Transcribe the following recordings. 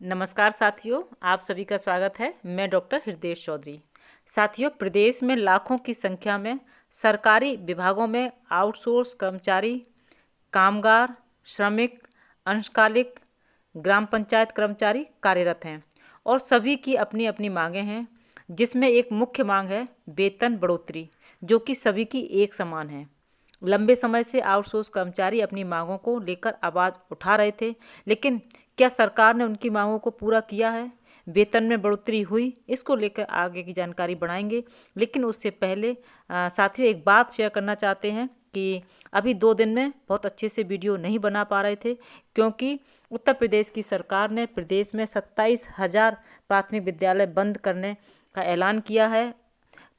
नमस्कार साथियों, आप सभी का स्वागत है। मैं डॉक्टर हृदय चौधरी। साथियों, प्रदेश में लाखों की संख्या में सरकारी विभागों में आउटसोर्स कर्मचारी, कामगार, श्रमिक, अंशकालिक, ग्राम पंचायत कर्मचारी कार्यरत हैं और सभी की अपनी अपनी मांगें हैं, जिसमें एक मुख्य मांग है वेतन बढ़ोतरी, जो कि सभी की एक समान है। लंबे समय से आउटसोर्स कर्मचारी अपनी मांगों को लेकर आवाज़ उठा रहे थे, लेकिन क्या सरकार ने उनकी मांगों को पूरा किया है? वेतन में बढ़ोतरी हुई? इसको लेकर आगे की जानकारी बढ़ाएंगे। लेकिन उससे पहले साथियों, एक बात शेयर करना चाहते हैं कि अभी 2 दिन में बहुत अच्छे से वीडियो नहीं बना पा रहे थे, क्योंकि उत्तर प्रदेश की सरकार ने प्रदेश में 27,000 प्राथमिक विद्यालय बंद करने का ऐलान किया है।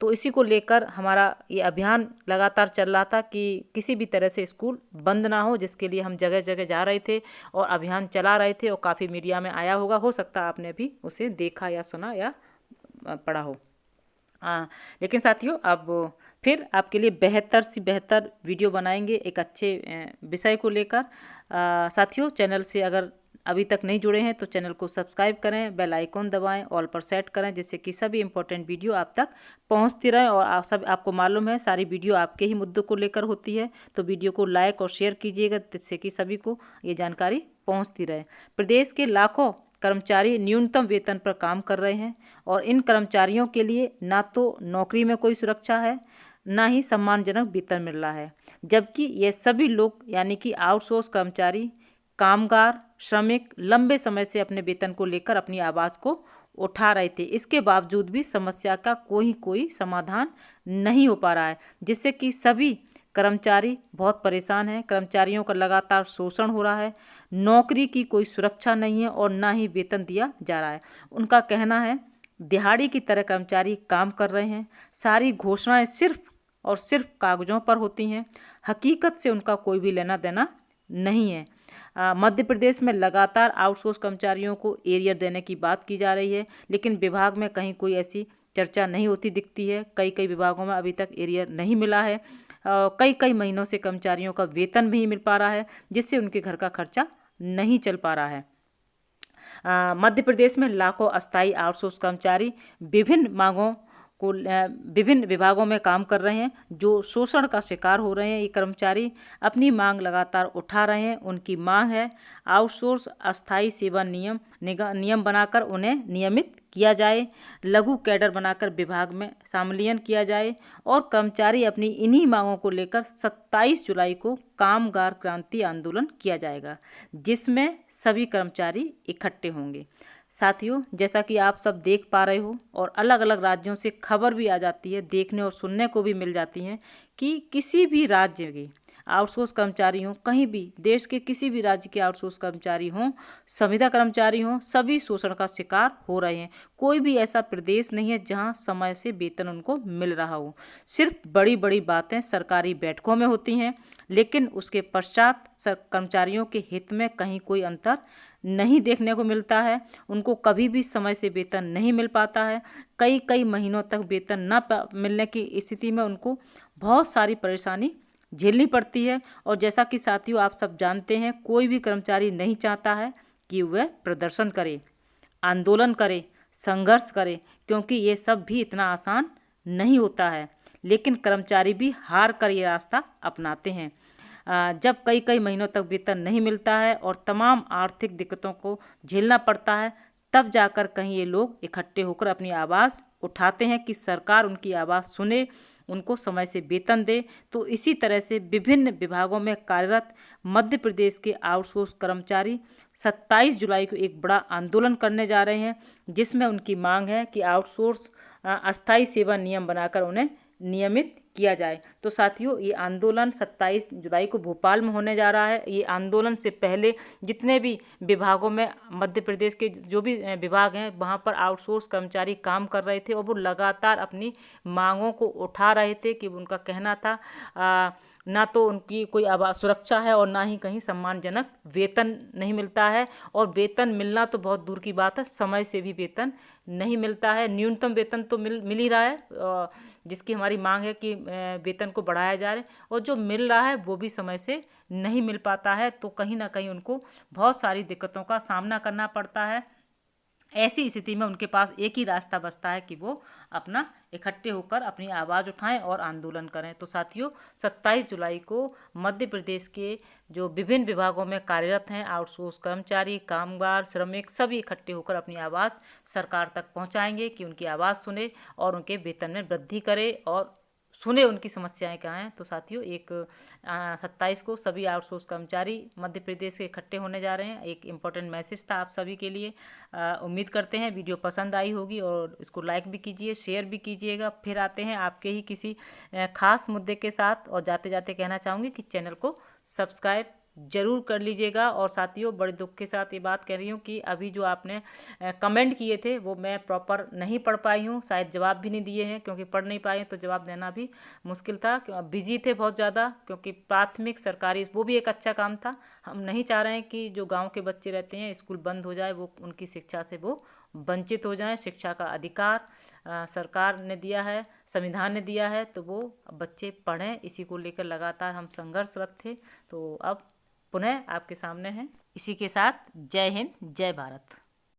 तो इसी को लेकर हमारा ये अभियान लगातार चल रहा था कि किसी भी तरह से स्कूल बंद ना हो, जिसके लिए हम जगह जगह जा रहे थे और अभियान चला रहे थे। और काफ़ी मीडिया में आया होगा, हो सकता है आपने भी उसे देखा या सुना या पढ़ा हो। लेकिन साथियों, अब फिर आपके लिए बेहतर से बेहतर वीडियो बनाएंगे एक अच्छे विषय को लेकर। साथियों, चैनल से अगर अभी तक नहीं जुड़े हैं तो चैनल को सब्सक्राइब करें, बेल आइकॉन दबाएं, ऑल पर सेट करें, जिससे कि सभी इंपॉर्टेंट वीडियो आप तक पहुंचती रहे। और आपको मालूम है सारी वीडियो आपके ही मुद्दों को लेकर होती है, तो वीडियो को लाइक और शेयर कीजिएगा, जिससे कि सभी को ये जानकारी पहुँचती रहे। प्रदेश के लाखों कर्मचारी न्यूनतम वेतन पर काम कर रहे हैं और इन कर्मचारियों के लिए ना तो नौकरी में कोई सुरक्षा है, ना ही सम्मानजनक वेतन मिल रहा है। जबकि ये सभी लोग यानी कि आउटसोर्स कर्मचारी, कामगार, श्रमिक लंबे समय से अपने वेतन को लेकर अपनी आवाज़ को उठा रहे थे। इसके बावजूद भी समस्या का कोई समाधान नहीं हो पा रहा है, जिससे कि सभी कर्मचारी बहुत परेशान हैं। कर्मचारियों का लगातार शोषण हो रहा है, नौकरी की कोई सुरक्षा नहीं है और ना ही वेतन दिया जा रहा है। उनका कहना है दिहाड़ी की तरह कर्मचारी काम कर रहे हैं, सारी घोषणाएं सिर्फ और सिर्फ कागजों पर होती हैं, हकीकत से उनका कोई भी लेना देना नहीं है। मध्य प्रदेश में लगातार आउटसोर्स कर्मचारियों को एरियर देने की बात की जा रही है, लेकिन विभाग में कहीं कोई ऐसी चर्चा नहीं होती दिखती है। कई विभागों में अभी तक एरियर नहीं मिला है। कई महीनों से कर्मचारियों का वेतन भी नहीं मिल पा रहा है, जिससे उनके घर का खर्चा नहीं चल पा रहा है। मध्य प्रदेश में लाखों अस्थायी आउटसोर्स कर्मचारी विभिन्न विभागों में काम कर रहे हैं, जो शोषण का शिकार हो रहे हैं। ये कर्मचारी अपनी मांग लगातार उठा रहे हैं। उनकी मांग है आउटसोर्स अस्थायी सेवा नियम बनाकर उन्हें नियमित किया जाए, लघु कैडर बनाकर विभाग में सम्मिलियन किया जाए और कर्मचारी अपनी इन्हीं मांगों को लेकर 27 जुलाई को कामगार क्रांति आंदोलन किया जाएगा, जिसमें सभी कर्मचारी इकट्ठे होंगे। साथियों, जैसा कि आप सब देख पा रहे हो और अलग अलग राज्यों से खबर भी आ जाती है, देखने और सुनने को भी मिल जाती हैं कि किसी भी राज्य के आउटसोर्स कर्मचारी हों, कहीं भी देश के किसी भी राज्य के आउटसोर्स कर्मचारी हों, संविदा कर्मचारी हों, सभी शोषण का शिकार हो रहे हैं। कोई भी ऐसा प्रदेश नहीं है जहां समय से वेतन उनको मिल रहा हो। सिर्फ बड़ी बड़ी बातें सरकारी बैठकों में होती हैं, लेकिन उसके पश्चात कर्मचारियों के हित में कहीं कोई अंतर नहीं देखने को मिलता है। उनको कभी भी समय से वेतन नहीं मिल पाता है। कई महीनों तक वेतन न मिलने की स्थिति में उनको बहुत सारी परेशानी झेलनी पड़ती है। और जैसा कि साथियों आप सब जानते हैं, कोई भी कर्मचारी नहीं चाहता है कि वह प्रदर्शन करे, आंदोलन करे, संघर्ष करे, क्योंकि ये सब भी इतना आसान नहीं होता है। लेकिन कर्मचारी भी हार कर ये रास्ता अपनाते हैं। जब कई महीनों तक वेतन नहीं मिलता है और तमाम आर्थिक दिक्कतों को झेलना पड़ता है, तब जाकर कहीं ये लोग इकट्ठे होकर अपनी आवाज़ उठाते हैं कि सरकार उनकी आवाज़ सुने, उनको समय से वेतन दे। तो इसी तरह से विभिन्न विभागों में कार्यरत मध्य प्रदेश के आउटसोर्स कर्मचारी 27 जुलाई को एक बड़ा आंदोलन करने जा रहे हैं, जिसमें उनकी मांग है कि आउटसोर्स अस्थायी सेवा नियम बनाकर उन्हें नियमित किया जाए। तो साथियों, ये आंदोलन 27 जुलाई को भोपाल में होने जा रहा है। ये आंदोलन से पहले जितने भी विभागों में मध्य प्रदेश के जो भी विभाग हैं, वहाँ पर आउटसोर्स कर्मचारी काम कर रहे थे और वो लगातार अपनी मांगों को उठा रहे थे कि उनका कहना था ना तो उनकी कोई सुरक्षा है और ना ही कहीं सम्मानजनक वेतन नहीं मिलता है। और वेतन मिलना तो बहुत दूर की बात है, समय से भी वेतन नहीं मिलता है। न्यूनतम वेतन तो मिल ही रहा है, जिसकी हमारी मांग है कि वेतन को बढ़ाया जाए, और जो मिल रहा है वो भी समय से नहीं मिल पाता है। तो कहीं ना कहीं उनको बहुत सारी दिक्कतों का सामना करना पड़ता है। ऐसी स्थिति में उनके पास एक ही रास्ता बचता है कि वो अपना इकट्ठे होकर अपनी आवाज़ उठाएं और आंदोलन करें। तो साथियों, 27 जुलाई को मध्य प्रदेश के जो विभिन्न विभागों में कार्यरत हैं, आउटसोर्स कर्मचारी, कामगार, श्रमिक, सभी इकट्ठे होकर अपनी आवाज़ सरकार तक पहुंचाएंगे कि उनकी आवाज़ सुने और उनके वेतन में वृद्धि करे और सुने उनकी समस्याएं क्या हैं। तो साथियों, 27 को सभी आउटसोर्स कर्मचारी मध्य प्रदेश से इकट्ठे होने जा रहे हैं। एक इम्पोर्टेंट मैसेज था आप सभी के लिए। उम्मीद करते हैं वीडियो पसंद आई होगी और इसको लाइक भी कीजिए, शेयर भी कीजिएगा। फिर आते हैं आपके ही किसी खास मुद्दे के साथ, और जाते जाते कहना चाहूँगी कि चैनल को सब्सक्राइब जरूर कर लीजिएगा। और साथियों, बड़े दुख के साथ ये बात कह रही हूँ कि अभी जो आपने कमेंट किए थे वो मैं प्रॉपर नहीं पढ़ पाई हूँ, शायद जवाब भी नहीं दिए हैं, क्योंकि पढ़ नहीं पाए तो जवाब देना भी मुश्किल था, बिजी थे बहुत ज़्यादा। क्योंकि प्राथमिक सरकारी वो भी एक अच्छा काम था। हम नहीं चाह रहे हैं कि जो गाँव के बच्चे रहते हैं स्कूल बंद हो जाए, वो उनकी शिक्षा से वो वंचित हो जाएं। शिक्षा का अधिकार सरकार ने दिया है, संविधान ने दिया है, तो वो बच्चे पढ़ें। इसी को लेकर लगातार हम संघर्षरत थे। तो अब पुनः आपके सामने हैं। इसी के साथ जय हिंद, जय भारत।